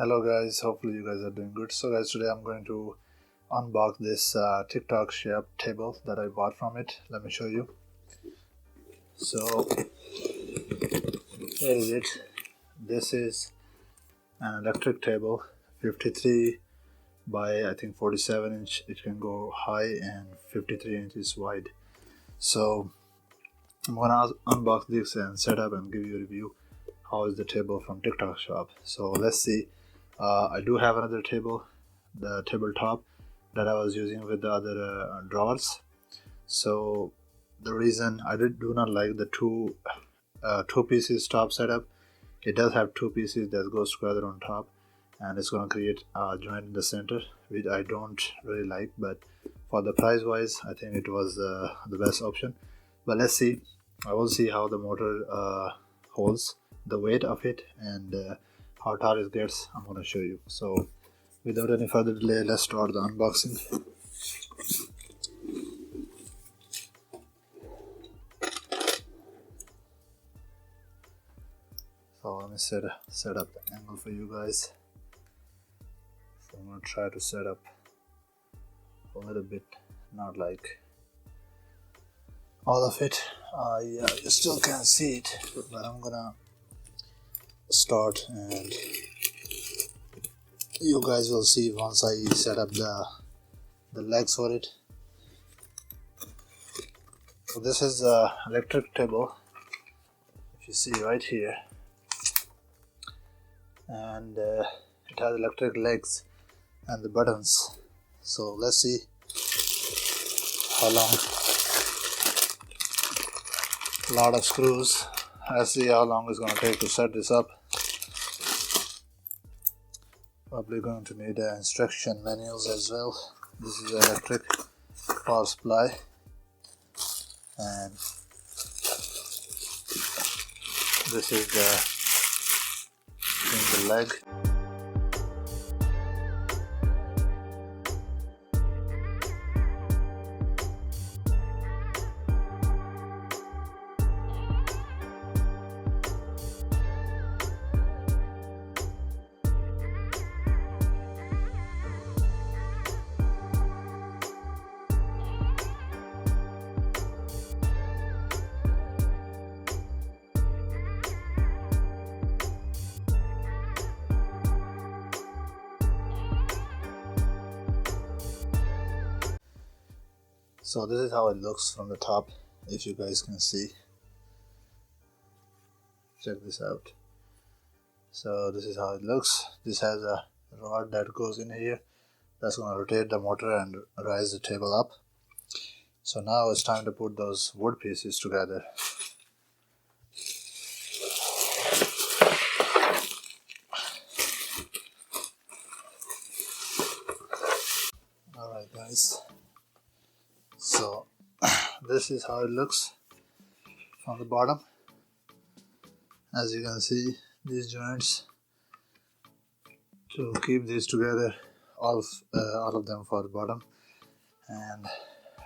Hello guys, hopefully you guys are doing good. So guys, today I'm going to unbox this TikTok shape table that I bought from it. Let me show you. So here is it. This is an electric table, 53 by I think 47 inch. It can go high and 53 inches wide. So I'm gonna unbox this and set up and give you a review. How is the table from TikTok shop? So let's see. I do have another table, the tabletop that I was using with the other drawers. So the reason I do not like the two pieces top setup, it does have two pieces that goes together on top, and it's going to create a joint in the center, which I don't really like. But for the price wise, I think it was the best option. But let's see. I will see how the motor holds the weight of it and how tall it gets. I'm going to show you. So without any further delay, let's start the unboxing. So let me set up the angle for you guys. So I'm going to try to set up a little bit, not like all of it. Yeah, you still can't see it, but I'm gonna start and you guys will see once I set up the legs for it. So this is the electric table, if you see right here, and it has electric legs and the buttons. So let's see how long. A lot of screws. Let's see how long it's going to take to set this up. Probably going to need instruction manuals as well. This is electric power supply, and this is the leg. So this is how it looks from the top, if you guys can see. Check this out. So this is how it looks. This has a rod that goes in here that's going to rotate the motor and rise the table up. So now it's time to put those wood pieces together. Alright guys, so this is how it looks from the bottom. As you can see, these joints to keep these together, all of them for the bottom, and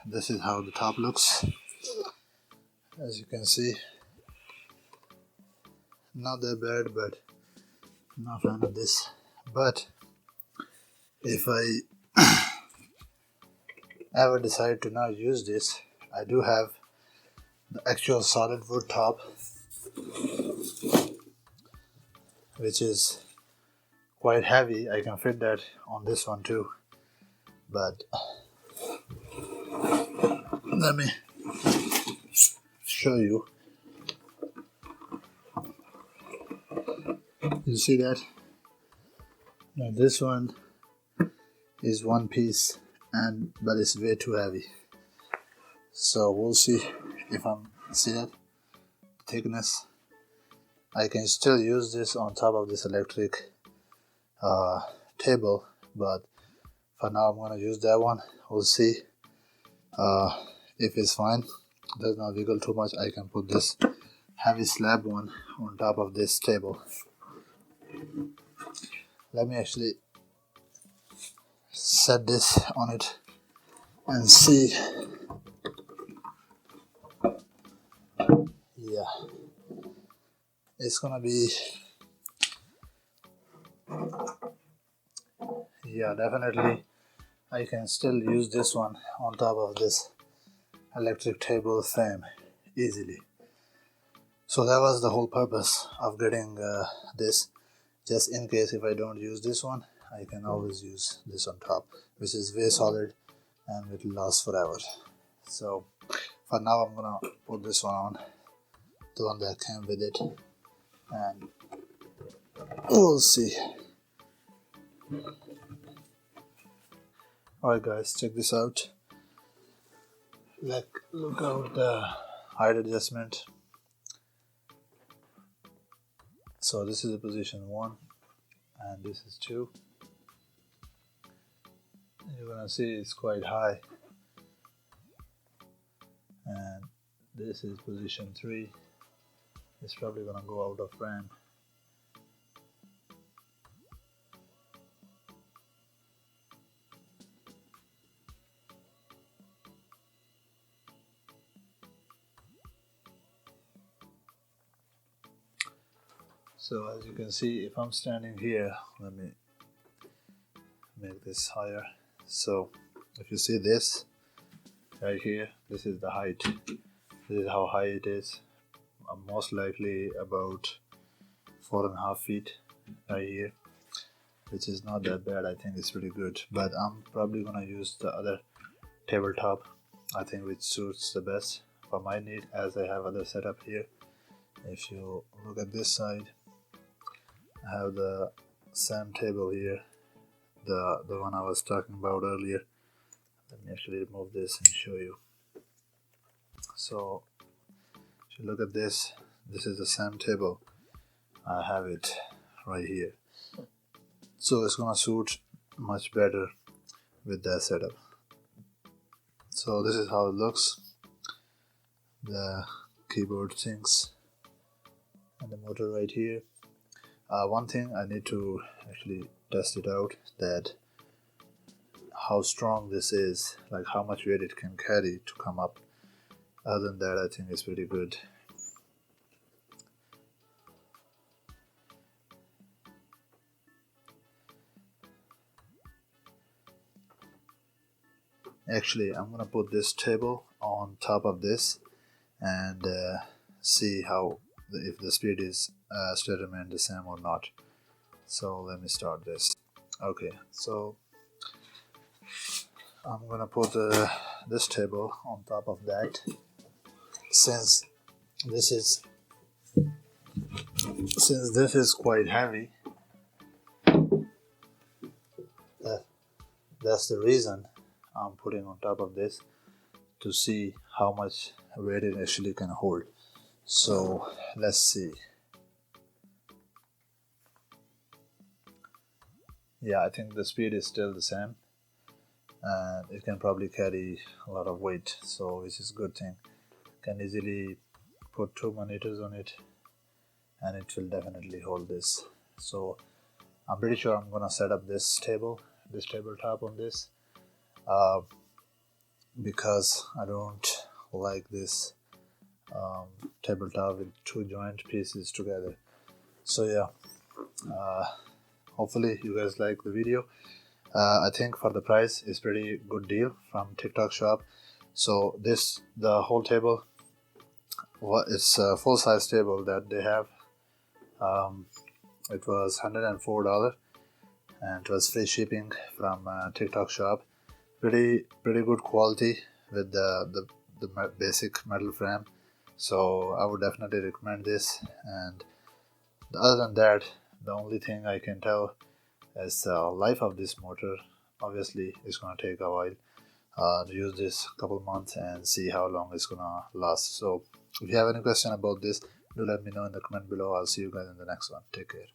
this is how the top looks. As you can see, not that bad, but I'm not a fan of this. But if I ever decide to not use this, I do have the actual solid wood top, which is quite heavy. I can fit that on this one too, but let me show you. You see that? Now this one is one piece, but it's way too heavy. So we'll see if see that thickness. I can still use this on top of this electric table, but for now I'm gonna use that one. We'll see if it's fine. Does not wiggle too much. I can put this heavy slab one on top of this table. Let me actually set this on it and see. Yeah, it's gonna be yeah, definitely I can still use this one on top of this electric table frame easily. So that was the whole purpose of getting this. Just in case if I don't use this one, I can always use this on top, which is way solid and it will last forever. So for now I'm gonna put this one on, the one that came with it, and we'll see. Alright guys, check this out. Look out the height adjustment. So this is the position 1 and this is 2. You're gonna see it's quite high, and this is position 3. It's probably gonna go out of frame. So as you can see, if I'm standing here, let me make this higher. So if you see this right here, this is the height. This is how high it is. Most likely about 4.5 feet right here, which is not that bad. I think it's pretty good, but I'm probably gonna use the other tabletop, I think, which suits the best for my need, as I have other setup here. If you look at this side, I have the same table here, the one I was talking about earlier. Let me actually remove this and show you. So if you look at this, this is the same table. I have it right here, so it's gonna suit much better with that setup. So this is how it looks, the keyboard things and the motor right here. One thing I need to actually test it out, that how strong this is, like how much weight it can carry to come up. Other than that, I think it's pretty good. Actually, I'm gonna put this table on top of this and see how if the speed is still remain the same or not. So let me start this. Okay, so I'm gonna put this table on top of that. Since this is quite heavy, that's the reason I'm putting on top of this, to see how much weight it actually can hold. So let's see. Yeah, I think the speed is still the same, and it can probably carry a lot of weight, so which is a good thing. Can easily put 2 monitors on it and it will definitely hold this. So I'm pretty sure I'm gonna set up this tabletop on this, because I don't like this tabletop with 2 joint pieces together. So yeah, hopefully you guys like the video. I think for the price is pretty good deal from TikTok shop. So the whole table, it's a full size table that they have. It was $104 and it was free shipping from TikTok shop. Pretty good quality with the basic metal frame. So I would definitely recommend this. And other than that, the only thing I can tell is the life of this motor. Obviously it's gonna take a while to use this couple months and see how long it's gonna last. So if you have any question about this, do let me know in the comment below. I'll see you guys in the next one. Take care.